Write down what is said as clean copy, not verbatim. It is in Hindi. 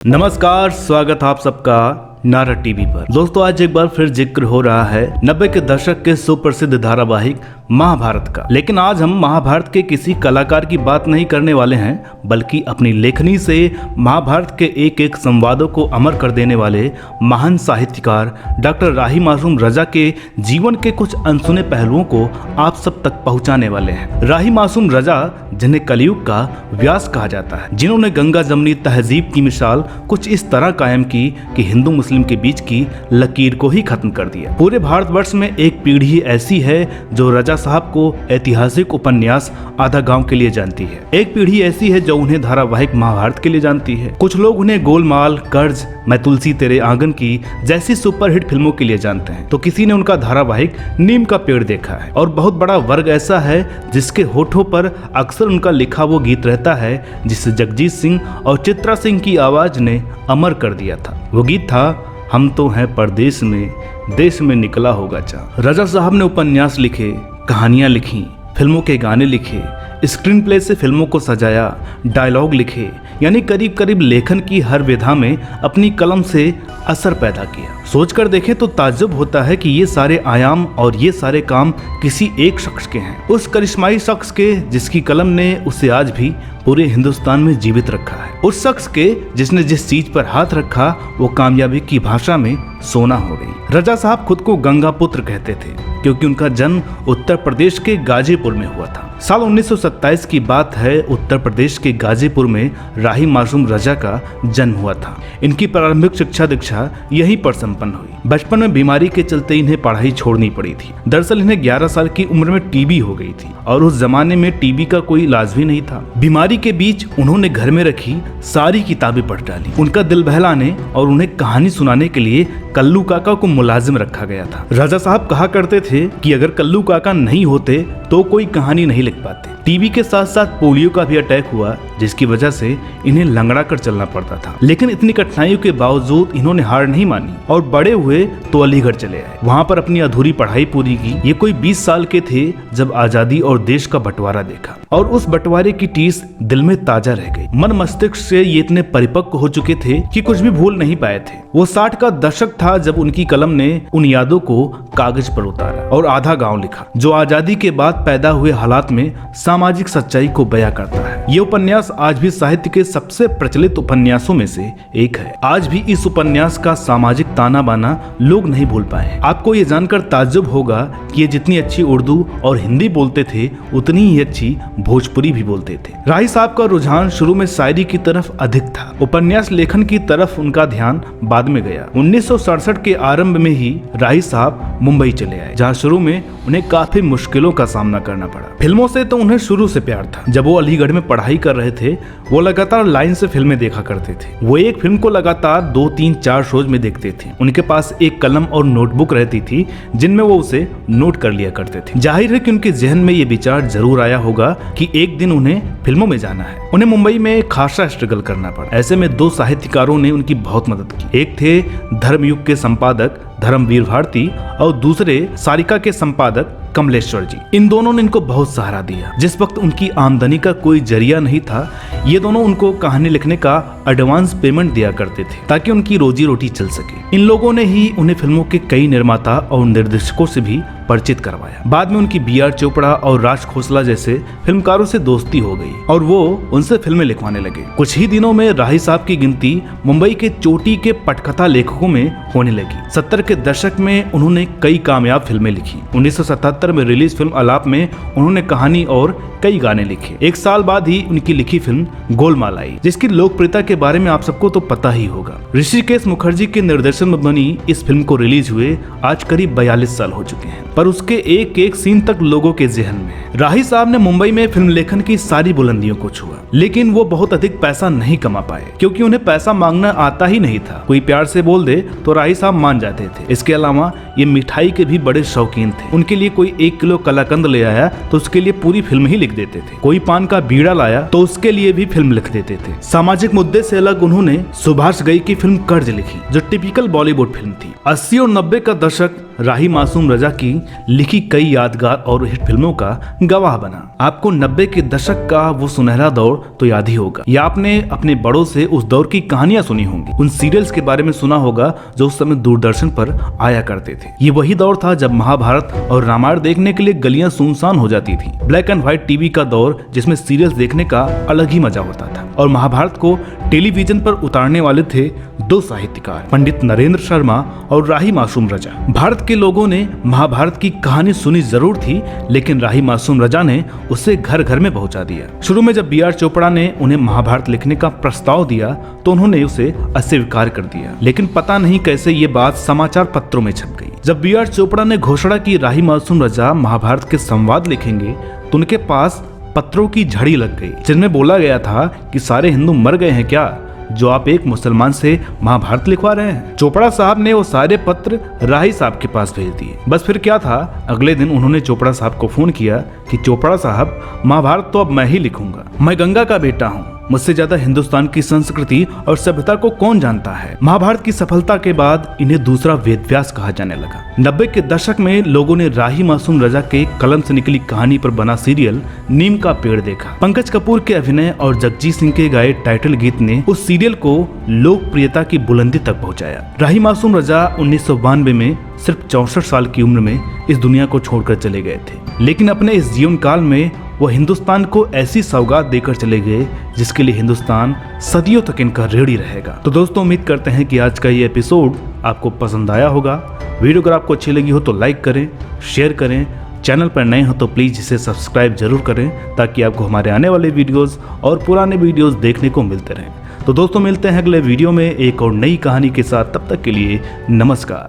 नमस्कार, स्वागत आप सबका नारा टीवी पर। दोस्तों, आज एक बार फिर जिक्र हो रहा है 90 के दशक के सुप्रसिद्ध धारावाहिक महाभारत का। लेकिन आज हम महाभारत के किसी कलाकार की बात नहीं करने वाले हैं, बल्कि अपनी लेखनी से महाभारत के एक एक संवादों को अमर कर देने वाले महान साहित्यकार डॉक्टर राही मासूम रजा के जीवन के कुछ अनसुने पहलुओं को आप सब तक पहुंचाने वाले हैं। राही मासूम रजा, जिन्हें कलयुग का व्यास कहा जाता है, जिन्होंने गंगा जमनी तहजीब की मिसाल कुछ इस तरह कायम की कि हिंदू मुस्लिम के बीच की लकीर को ही खत्म कर दिया। पूरे भारतवर्ष में एक पीढ़ी ऐसी है जो रजा साहब को ऐतिहासिक उपन्यास आधा गांव के लिए जानती है। एक पीढ़ी ऐसी है जो उन्हें धारावाहिक महाभारत के लिए जानती है। कुछ लोग उन्हें गोलमाल, कर्ज, मैं तुलसी तेरे आंगन की जैसी सुपरहिट फिल्मों के लिए जानते हैं, तो किसी ने उनका धारावाहिक नीम का पेड़ देखा है। और बहुत बड़ा वर्ग ऐसा है जिसके होठों पर अक्सर उनका लिखा वो गीत रहता है जिसे जगजीत सिंह और चित्रा सिंह की आवाज ने अमर कर दिया था। वो गीत था, हम तो हैं परदेश में, देश में निकला होगा चाँद। रजा साहब ने उपन्यास लिखे, कहानियां लिखी, फिल्मों के गाने लिखे, स्क्रीन प्ले से फिल्मों को सजाया, डायलॉग लिखे, यानी करीब करीब लेखन की हर विधा में अपनी कलम से असर पैदा किया। सोचकर देखें तो ताज्जुब होता है कि ये सारे आयाम और ये सारे काम किसी एक शख्स के हैं, उस करिश्माई शख्स के जिसकी कलम ने उसे आज भी पूरे हिंदुस्तान में जीवित रखा है, उस शख्स के जिसने जिस चीज पर हाथ रखा वो कामयाबी की भाषा में सोना हो गई। रजा साहब खुद को गंगा पुत्र कहते थे क्योंकि उनका जन्म उत्तर प्रदेश के गाजीपुर में हुआ था। साल 1927 की बात है। उत्तर प्रदेश के गाजीपुर में राही मासूम रजा का जन्म हुआ था। इनकी प्रारंभिक शिक्षा दीक्षा यहीं पर संपन्न हुई। बचपन में बीमारी के चलते इन्हें पढ़ाई छोड़नी पड़ी थी। दरअसल इन्हें 11 साल की उम्र में टीबी हो गई थी और उस जमाने में टीबी का कोई इलाज भी नहीं था। बीमारी के बीच उन्होंने घर में रखी सारी किताबें पढ़ डाली। उनका दिल बहलाने और उन्हें कहानी सुनाने के लिए कल्लू काका को मुलाजिम रखा गया था। रजा साहब कहा करते थे कि अगर कल्लू काका नहीं होते तो कोई कहानी नहीं लिख पाते। टीबी के साथ साथ पोलियो का भी अटैक हुआ, जिसकी वजह से इन्हें लंगड़ा कर चलना पड़ता था। लेकिन इतनी कठिनाइयों के बावजूद इन्होंने हार नहीं मानी और बड़े हुए तो अलीगढ़ चले आए। वहाँ पर अपनी अधूरी पढ़ाई पूरी की। ये कोई 20 साल के थे जब आजादी और देश का बंटवारा देखा और उस बंटवारे की टीस दिल में ताजा रह गई। मन मस्तिष्क से ये इतने परिपक्व हो चुके थे कि कुछ भी भूल नहीं पाए थे। वो 60 का दशक था जब उनकी कलम ने उन यादों को कागज पर उतारा और आधा गांव लिखा, जो आजादी के बाद पैदा हुए हालात में सामाजिक सच्चाई को बयां करता है। ये उपन्यास आज भी साहित्य के सबसे प्रचलित उपन्यासों में से एक है। आज भी इस उपन्यास का सामाजिक ताना बाना लोग नहीं भूल पाए। आपको ये जानकर ताज्जुब होगा कि ये जितनी अच्छी उर्दू और हिंदी बोलते थे उतनी ही अच्छी भोजपुरी भी बोलते थे। राही साहब का रुझान शुरू में शायरी की तरफ अधिक था। उपन्यास लेखन की तरफ उनका ध्यान बाद में गया। 1967 के आरंभ में ही राही साहब मुंबई चले आए, जहाँ शुरू में उन्हें काफी मुश्किलों का सामना करना पड़ा। फिल्मों से तो उन्हें शुरू से प्यार था। जब वो अलीगढ़ में पढ़ाई कर रहे थे वो लगातार लाइन से फिल्में देखा करते थे। वो एक फिल्म को लगातार 2, 3, 4 शोज में देखते थे। उनके पास एक कलम और नोटबुक रहती थी जिनमें वो उसे नोट कर लिया करते थे। जाहिर है कि उनके जहन में ये विचार जरूर आया होगा कि एक दिन उन्हें फिल्मों में जाना है। उन्हें मुंबई में खासा स्ट्रगल करना पड़ा। ऐसे में 2 साहित्यकारों ने उनकी बहुत मदद की। एक थे धर्मयुग के संपादक धर्मवीर भारती और दूसरे सारिका के संपादक कमलेश्वर जी। इन दोनों ने इनको बहुत सहारा दिया। जिस वक्त उनकी आमदनी का कोई जरिया नहीं था, ये दोनों उनको कहानी लिखने का एडवांस पेमेंट दिया करते थे ताकि उनकी रोजी रोटी चल सके। इन लोगों ने ही उन्हें फिल्मों के कई निर्माता और निर्देशकों से भी परिचित करवाया। बाद में उनकी B.R. चोपड़ा और राज खोसला जैसे फिल्मकारों से दोस्ती हो गई और वो उनसे फिल्में लिखवाने लगे। कुछ ही दिनों में राही साहब की गिनती मुंबई के चोटी के पटकथा लेखकों में होने लगी। 70 के दशक में उन्होंने कई कामयाब फिल्में लिखी। 1977 में रिलीज फिल्म अलाप में उन्होंने कहानी और कई गाने लिखे। 1 साल बाद ही उनकी लिखी फिल्म गोलमाल आई, जिसकी लोकप्रियता के बारे में आप सबको तो पता ही होगा। ऋषिकेश मुखर्जी के निर्देशन में बनी इस फिल्म को रिलीज हुए आज करीब 42 साल हो चुके हैं, पर उसके एक एक सीन तक लोगों के जहन में है। राही साहब ने मुंबई में फिल्म लेखन की सारी बुलंदियों को छुआ, लेकिन वो बहुत अधिक पैसा नहीं कमा पाए क्योंकि उन्हें पैसा मांगना आता ही नहीं था। कोई प्यार से बोल दे तो राही साहब मान जाते थे। इसके अलावा ये मिठाई के भी बड़े शौकीन थे। उनके लिए कोई 1 किलो कलाकंद ले आया तो उसके लिए पूरी फिल्म ही लिख देते थे। कोई पान का बीड़ा लाया तो उसके लिए भी फिल्म लिख देते थे। सामाजिक मुद्दे से अलग उन्होंने सुभाष घई की फिल्म कर्ज लिखी, जो टिपिकल बॉलीवुड फिल्म थी। 80 और 90 का दशक राही मासूम रजा की लिखी कई यादगार और हिट फिल्मों का गवाह बना। आपको 90 के दशक का वो सुनहरा दौर तो याद ही होगा, या आपने अपने बड़ों से उस दौर की कहानियां सुनी होंगी, उन सीरियल्स के बारे में सुना होगा जो उस समय दूरदर्शन पर आया करते थे। ये वही दौर था जब महाभारत और रामायण देखने के लिए गलियां सुनसान हो जाती थी। ब्लैक एंड व्हाइट टीवी का दौर जिसमें सीरियल्स देखने का अलग ही मजा होता था। और महाभारत को टेलीविजन पर उतारने वाले थे दो साहित्यकार, पंडित नरेंद्र शर्मा और राही मासूम रजा। भारत के लोगों ने महाभारत की कहानी सुनी जरूर थी, लेकिन राही मासूम रजा ने उसे घर घर में पहुंचा दिया। शुरू में जब बी.आर. चोपड़ा ने उन्हें महाभारत लिखने का प्रस्ताव दिया तो उन्होंने उसे अस्वीकार कर दिया, लेकिन पता नहीं कैसे ये बात समाचार पत्रों में छप गई। जब बी.आर. चोपड़ा ने घोषणा की राही मासूम रजा महाभारत के संवाद लिखेंगे तो उनके पास पत्रों की झड़ी लग गई, जिनमें बोला गया था कि सारे हिंदू मर गए हैं क्या, जो आप एक मुसलमान से महाभारत लिखवा रहे हैं। चोपड़ा साहब ने वो सारे पत्र राही साहब के पास भेज दिए। बस फिर क्या था, अगले दिन उन्होंने चोपड़ा साहब को फोन किया कि चोपड़ा साहब, महाभारत तो अब मैं ही लिखूंगा। मैं गंगा का बेटा हूँ, मुझसे ज्यादा हिंदुस्तान की संस्कृति और सभ्यता को कौन जानता है। महाभारत की सफलता के बाद इन्हें दूसरा वेदव्यास कहा जाने लगा। 90 के दशक में लोगों ने राही मासूम रजा के कलम से निकली कहानी पर बना सीरियल नीम का पेड़ देखा। पंकज कपूर के अभिनय और जगजीत सिंह के गाए टाइटल गीत ने उस सीरियल को लोकप्रियता की बुलंदी तक पहुंचाया। राही मासूम रजा 1992 में सिर्फ 64 साल की उम्र में इस दुनिया को छोड़कर चले गए थे, लेकिन अपने इस जीवन काल में वो हिंदुस्तान को ऐसी सौगात देकर चले गए जिसके लिए हिंदुस्तान सदियों तक इनका ऋणी रहेगा। तो दोस्तों, उम्मीद करते हैं कि आज का ये एपिसोड आपको पसंद आया होगा। वीडियो अगर आपको अच्छी लगी हो तो लाइक करें, शेयर करें, चैनल पर नए हो तो प्लीज इसे सब्सक्राइब जरूर करें ताकि आपको हमारे आने वाले वीडियोस और पुराने वीडियोस देखने को मिलते रहें। तो दोस्तों, मिलते हैं अगले वीडियो में एक और नई कहानी के साथ। तब तक के लिए नमस्कार।